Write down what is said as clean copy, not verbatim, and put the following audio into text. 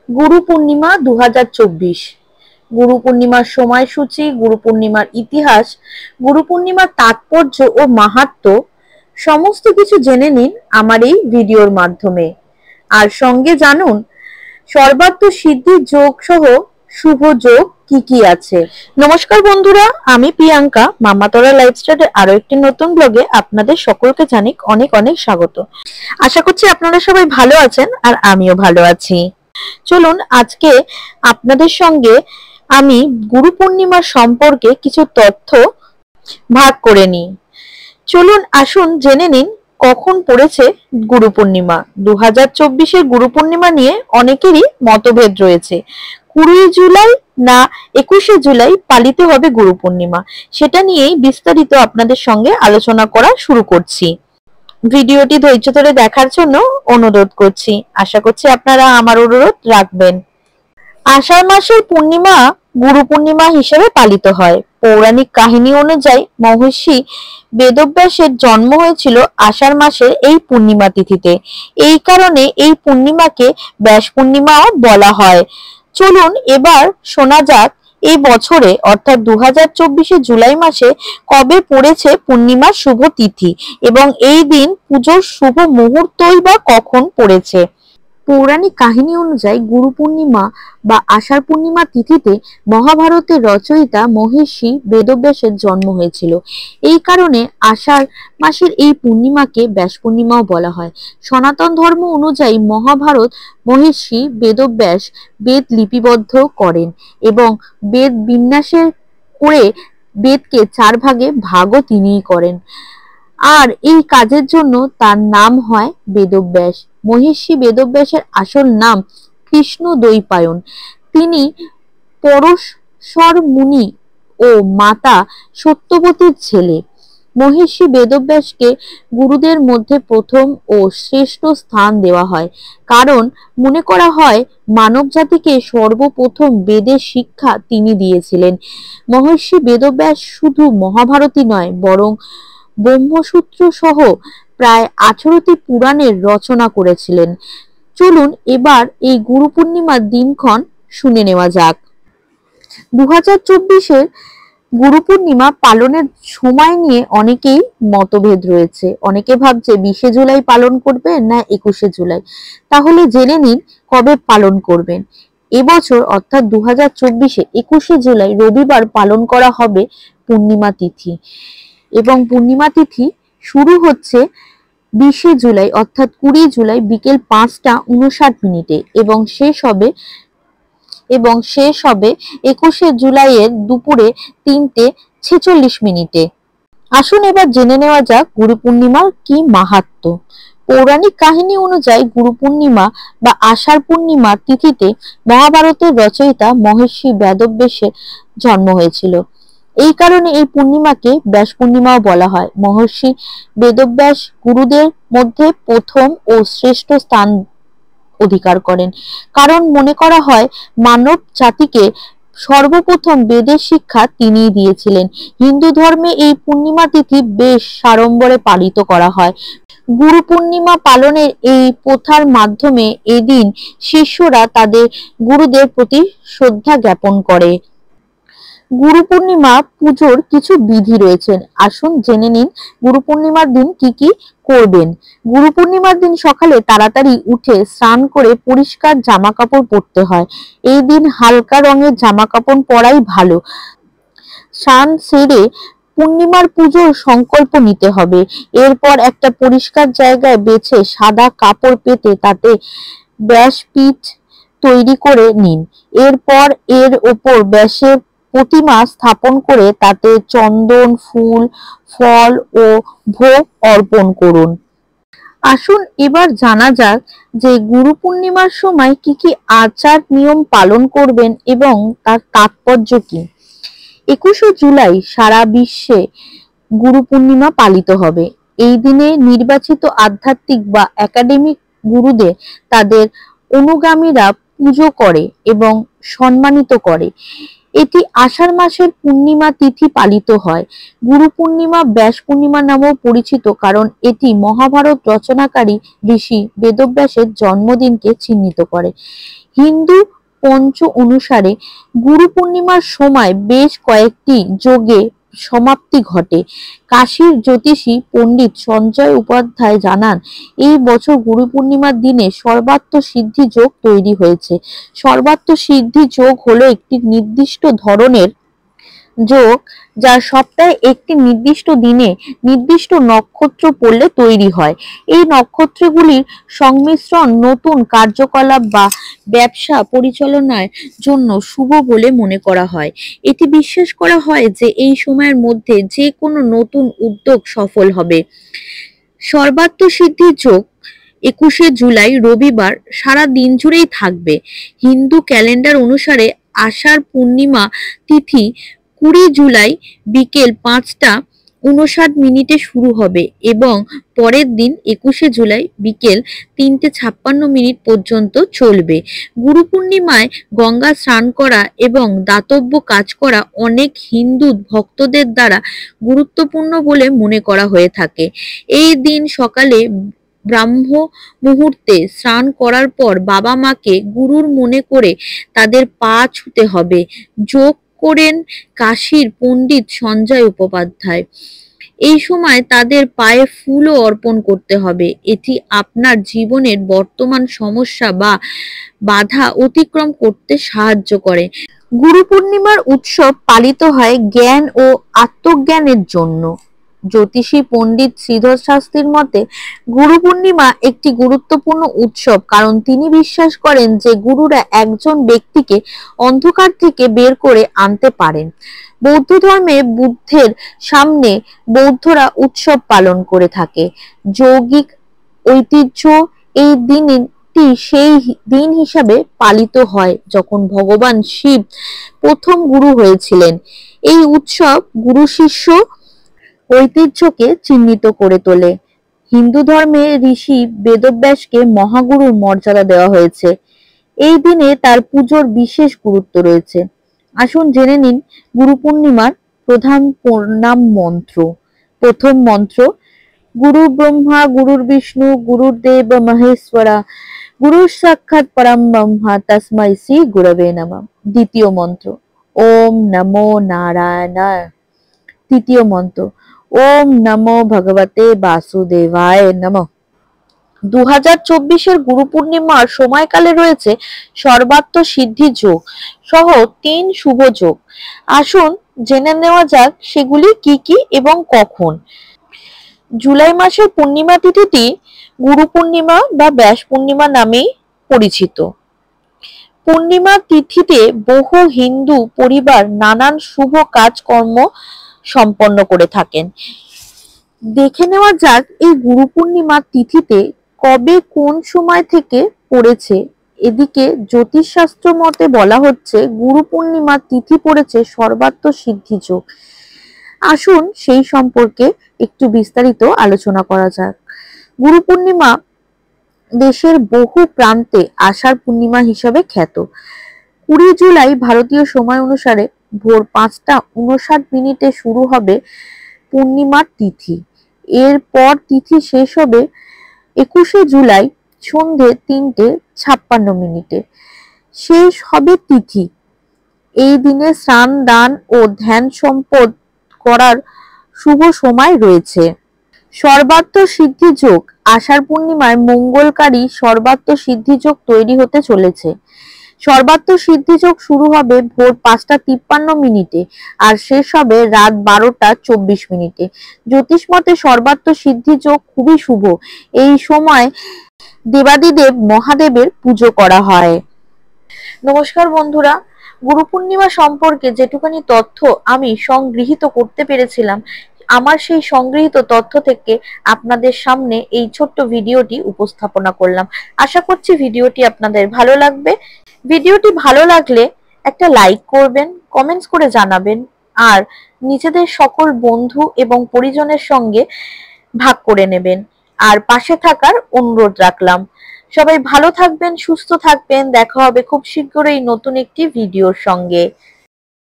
গুরু পূর্ণিমা 2024। গুরু পূর্ণিমার সময়সূচি, গুরু পূর্ণিমার ইতিহাস, গুরু পূর্ণিমার তাৎপর্য ও মাহাত্ম্য সমস্ত কিছু জেনে নিন আমার এই ভিডিওর মাধ্যমে। আর সঙ্গে জানুন সর্বার্থ সিদ্ধির যোগ সহ শুভ যোগ কি কি আছে। নমস্কার বন্ধুরা, আমি প্রিয়াঙ্কা। মামাতরা লাইফস্টাইলের আরো একটি নতুন ব্লগে আপনাদের সকলকে জানাই অনেক অনেক স্বাগত। আশা করছি আপনারা সবাই ভালো আছেন আর আমিও ভালো আছি। চলুন আজকে আপনাদের সঙ্গে আমি গুরু পূর্ণিমা সম্পর্কে কিছু তথ্য ভাগ করে নিই। চলুন আসুন জেনে নিন কখন পড়েছে গুরু পূর্ণিমা। 2024-এর গুরু পূর্ণিমা নিয়ে অনেকেরই মতভেদ রয়েছে। 20 জুলাই না 21শে জুলাই পালিত হবে গুরু পূর্ণিমা, সেটা নিয়েই বিস্তারিত আপনাদের সঙ্গে আলোচনা করা শুরু করছি। ভিডিওটি ধৈর্য ধরে দেখার জন্য অনুরোধ করছি। আশা করছি আপনারা আমার অনুরোধ রাখবেন। আষাঢ় মাসের পূর্ণিমা গুরু পূর্ণিমা হিসেবে পালিত হয়। পৌরাণিক কাহিনী অনুযায়ী মহর্ষি বেদব্যাসের জন্ম হয়েছিল আষাঢ় মাসের এই পূর্ণিমা তিথিতে। এই কারণে এই পূর্ণিমাকে ব্যাস পূর্ণিমাও বলা হয়। চলুন এবার শোনা যাক এই বছরে অর্থাৎ 2024 জুলাই মাসে কবে পড়েছে পূর্ণিমার শুভ তিথি এবং এই দিন পুজোর শুভ মুহূর্তই বা কখন পড়েছে। পৌরাণিক কাহিনী অনুযায়ী গুরু পূর্ণিমা বা আষাঢ় পূর্ণিমা তিথিতে মহাভারতের রচয়িতা মহর্ষি বেদব্যাসের জন্ম হয়েছিল। এই কারণে আষাঢ় মাসের এই পূর্ণিমাকে ব্যাস পূর্ণিমাও বলা হয়। সনাতন ধর্ম অনুযায়ী মহাভারত মহর্ষি বেদব্যাস বেদ লিপিবদ্ধ করেন এবং বেদ বিন্যাসের করে বেদকে 4 ভাগে ভাগও তিনিই করেন। আর এই কাজের জন্য তার নাম হয় বেদব্যাস। মহর্ষি বেদব্যাসের আসল নাম কৃষ্ণদ্বৈপায়ন। তিনি পরশর মুনি ও মাতা সত্যবতীর ছেলে। মহর্ষি বেদব্যাসকে গুরুদের মধ্যে প্রথম ও শ্রেষ্ঠ স্থান দেওয়া হয়, কারণ মনে করা হয় মানব জাতিকে সর্বপ্রথম বেদের শিক্ষা তিনি দিয়েছিলেন। মহর্ষি বেদব্যাস শুধু মহাভারতই নয়, বরং ব্রহ্মসূত্র সহ প্রায় 18টি পুরাণের রচনা করেছিলেন। চলুন এবার এই গুরু পূর্ণিমার দিনক্ষণ শুনে নেওয়া যাক। 2024-এর গুরু পূর্ণিমা পালনের সময় নিয়ে অনেকেই মতভেদ রয়েছে। অনেকে ভাবছে 20শে জুলাই পালন করবেন না 21শে জুলাই। তাহলে জেনে নিন কবে পালন করবেন। এবছর অর্থাৎ 2024-এ 21শে জুলাই রবিবার পালন করা হবে পূর্ণিমা তিথি এবং পূর্ণিমা তিথি শুরু হচ্ছে 20শে জুলাই অর্থাৎ 20 জুলাই বিকেল 5টা 59 এবং শেষ হবে 21শে জুলাইয়ের দুপুরে 3টে 46 আসুন এবার জেনে নেওয়া যাক গুরু পূর্ণিমার কি মাহাত্ম্য। পৌরাণিক কাহিনী অনুযায়ী গুরু পূর্ণিমা বা আষাঢ় পূর্ণিমা তিথিতে মহাভারতের রচয়িতা মহর্ষি বেদব্যাসের জন্ম হয়েছিল। এই কারণে এই পূর্ণিমাকে ব্যাস পূর্ণিমাও বলা হয়। মহর্ষি বেদব্যাস গুরুদের মধ্যে প্রথম ও শ্রেষ্ঠ স্থান অধিকার করেন, কারণ মনে করা হয় মানব জাতিকে সর্বপ্রথম বেদের শিক্ষা তিনিই দিয়েছিলেন। হিন্দু ধর্মে এই পূর্ণিমা তিথি বেশ সাড়ম্বরে পালিত করা হয়। গুরু পূর্ণিমা পালনের এই প্রথার মাধ্যমে এদিন শিষ্যরা তাদের গুরুদের প্রতি শ্রদ্ধা জ্ঞাপন করে। গুরু পূর্ণিমা পুজোর কিছু বিধি রয়েছে, আসুন জেনে নিন গুরু পূর্ণিমার দিন কি কি করবেন। গুরু পূর্ণিমার দিন সকালে তাড়াতাড়ি উঠে স্নান করে পরিষ্কার জামা কাপড় পরতে হয়। এই দিন হালকা রঙের জামা কাপড় পরাই ভালো। স্নান সেরে পূর্ণিমার পুজোর সংকল্প নিতে হবে। এরপর একটা পরিষ্কার জায়গায় বেছে সাদা কাপড় পেতে তাতে ব্যাসপীঠ তৈরি করে নিন। এরপর এর ওপর ব্যাসের প্রতিমা স্থাপন করে তাতে চন্দন, ফুল, ফল ও ভোগ অর্পণ করুন। আসুন এবার জানা যাক যে গুরু পূর্ণিমার সময় কি কি আচার নিয়ম পালন করবেন এবং তার তাৎপর্য কি। 21শে জুলাই সারা বিশ্বে গুরু পূর্ণিমা পালিত হবে। এই দিনে নির্বাচিত আধ্যাত্মিক বা একাডেমিক গুরুদের তাদের অনুগামীরা পুজো করে এবং সম্মানিত করে। এটি আষাঢ় মাসের পূর্ণিমা তিথি পালিত হয়। গুরু পূর্ণিমা ব্যাস পূর্ণিমা নামেও পরিচিত, কারণ এটি মহাভারত রচনাকারী ঋষি বেদব্যাসের জন্মদিনকে চিহ্নিত করে। হিন্দু পঞ্চ অনুসারে গুরু পূর্ণিমার সময় বেশ কয়েকটি যোগে সমাপ্তি ঘটে। কাশীর জ্যোতিষী পণ্ডিত সঞ্জয় উপাধ্যায় জানান, এই বছর গুরু পূর্ণিমার দিনে সর্বাত্ম সিদ্ধি যোগ তৈরি হয়েছে। সর্বাত্ম সিদ্ধি যোগ হলো একটি নির্দিষ্ট ধরনের যোগ যা সপ্তাহে একটি নির্দিষ্ট দিনে নির্দিষ্ট নক্ষত্র পড়লে তৈরি হয়। এই নক্ষত্রগুলির সংমিশ্রণ নতুন কার্যকলাপ বা ব্যবসা পরিচালনার জন্য শুভ বলে মনে করা হয়। এটি বিশ্বাস করা হয় যে এই সময়ের মধ্যে যে কোনো নতুন উদ্যোগ সফল হবে। সর্বাত্ম সিদ্ধি যোগ 21শে জুলাই রবিবার সারা দিন জুড়েই থাকবে। হিন্দু ক্যালেন্ডার অনুসারে আষাঢ় পূর্ণিমা তিথি 20 জুলাই বিকেল 5টা 59 শুরু হবে এবং পরের দিন 21শে জুলাই বিকেল 3:56 পর্যন্ত চলবে। গুরু পূর্ণিমায় গঙ্গা স্নান করা এবং দাতব্য কাজ করা অনেক হিন্দু ভক্তদের দ্বারা গুরুত্বপূর্ণ বলে মনে করা হয়ে থাকে। এই দিন সকালে ব্রাহ্ম মুহূর্তে স্নান করার পর বাবা মাকে গুরুর মনে করে তাদের পা ছুঁতে হবে, যোগ করেন কাশীর পণ্ডিত সঞ্জয় উপাধ্যায়। এই সময় তাদের পায়ে ফুলও অর্পণ করতে হবে। এটি আপনার জীবনের বর্তমান সমস্যা বা বাধা অতিক্রম করতে সাহায্য করে। গুরু পূর্ণিমার উৎসব পালিত হয় জ্ঞান ও আত্মজ্ঞানের জন্য। জ্যোতিষী পণ্ডিত শ্রীধর শাস্ত্রীর মতে গুরু পূর্ণিমা একটি গুরুত্বপূর্ণ উৎসব, কারণ তিনি বিশ্বাস করেন যে গুরুরা একজন ব্যক্তিকে অন্ধকার থেকে বের করে আনতে পারেন। বৌদ্ধ ধর্মে বুদ্ধের সামনে বৌদ্ধরা উৎসব পালন করে থাকে। যৌগিক ঐতিহ্য এই দিনটি সেই দিন হিসাবে পালিত হয় যখন ভগবান শিব প্রথম গুরু হয়েছিলেন। এই উৎসব গুরু শিষ্য ঐতিহ্যকে চিহ্নিত করে তোলে। হিন্দু ধর্মে ঋষি বেদব্যাসকে মহাগুরুর মর্যাদা দেওয়া হয়েছে। এই দিনে তার পুজোর বিশেষ গুরুত্ব রয়েছে। আসুন জেনে নিন গুরু পূর্ণিমার প্রধান প্রণাম মন্ত্র। প্রথম মন্ত্র, গুরু ব্রহ্মা গুরুর বিষ্ণু গুরুর্দেব মহেশ্বরা গুরুর সাক্ষাৎ পরম ব্রহ্মা তস্मै শ্রী গুরবে নমঃ। দ্বিতীয় মন্ত্র, ওম নমো নারায়ণায়। তৃতীয় মন্ত্র, ওম নমো ভগবতে বাসুদেবায় নমঃ। 2024-এর গুরু পূর্ণিমার সময়কালে রয়েছে সর্বাত্ম সিদ্ধি যোগ সহ 3 শুভ যোগ। আসুন জেনে নেওয়া যাক সেগুলি কি কি এবং কখন। জুলাই মাসের পূর্ণিমা তিথিটি গুরু পূর্ণিমা বা ব্যাস পূর্ণিমা নামেই পরিচিত। পূর্ণিমা তিথিতে বহু হিন্দু পরিবার নানান শুভ কাজকর্ম সম্পন্ন করে থাকেন। দেখে নেওয়া যাক এই গুরু পূর্ণিমা তিথিতে কবে কোন সময় থেকে পড়েছে। এদিকে জ্যোতিষশাস্ত্র মতে বলা হচ্ছে গুরু পূর্ণিমা তিথি পড়েছে সর্বাত্ম সিদ্ধি যোগ। আসুন সেই সম্পর্কে একটু বিস্তারিত আলোচনা করা যাক। গুরু পূর্ণিমা দেশের বহু প্রান্তে আষাঢ় পূর্ণিমা হিসাবে খ্যাত। 20 জুলাই ভারতীয় সময় অনুসারে ভোর 5টা 59 শুরু হবে পূর্ণিমার তিথি। এরপর তিথি শেষ হবে 21শে জুলাই সন্ধে 3:56 শেষ হবে তিথি। এই দিনে স্নান দান ও ধ্যান সম্পদ করার শুভ সময় রয়েছে। সর্বাত্ম সিদ্ধি যোগ, আষাঢ় পূর্ণিমায় মঙ্গলকারী সর্বাত্ম সিদ্ধি যোগ তৈরি হতে চলেছে। সর্বাত্ম সিদ্ধি যোগ শুরু হবে ভোর 5টা 53 আর শেষ হবে রাত 12টা 24। জ্যোতিষ মতে সর্বাত্ম সিদ্ধি যোগ খুবই শুভ। এই সময় দেবাদিদেব মহাদেবের পুজো করা হয়। নমস্কার বন্ধুরা, গুরু পূর্ণিমা সম্পর্কে যেটুকানি তথ্য আমি সংগৃহীত করতে পেরেছিলাম, আমার সেই সংগৃহীত তথ্য থেকে আপনাদের সামনে এই ছোট্ট ভিডিওটি উপস্থাপনা করলাম। আশা করছি ভিডিওটি আপনাদের ভালো লাগবে। ভিডিওটি ভালো লাগলে একটা লাইক করবেন, কমেন্টস করে জানাবেন আর নিজেদের সকল বন্ধু এবং পরিজনের সঙ্গে ভাগ করে নেবেন আর পাশে থাকার অনুরোধ রাখলাম। সবাই ভালো থাকবেন, সুস্থ থাকবেন। দেখা হবে খুব শীঘ্রই নতুন একটি ভিডিওর সঙ্গে।